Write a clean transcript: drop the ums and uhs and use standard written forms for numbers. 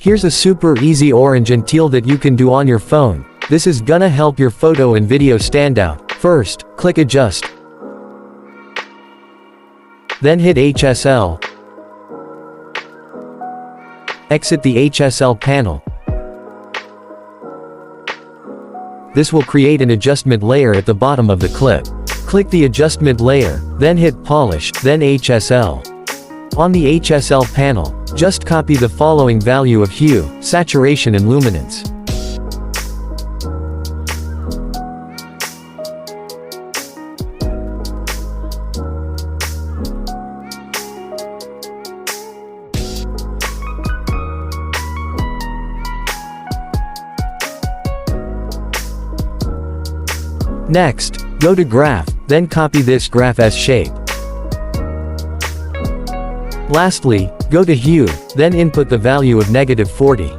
Here's a super easy orange and teal that you can do on your phone. This is gonna help your photo and video stand out. First, click Adjust. Then hit HSL. Exit the HSL panel. This will create an adjustment layer at the bottom of the clip. Click the adjustment layer, then hit Polish, then HSL. On the HSL panel, just copy the following value of hue, saturation and luminance. Next, go to Graph, then copy this graph as shape. Lastly, go to Hue, then input the value of -40.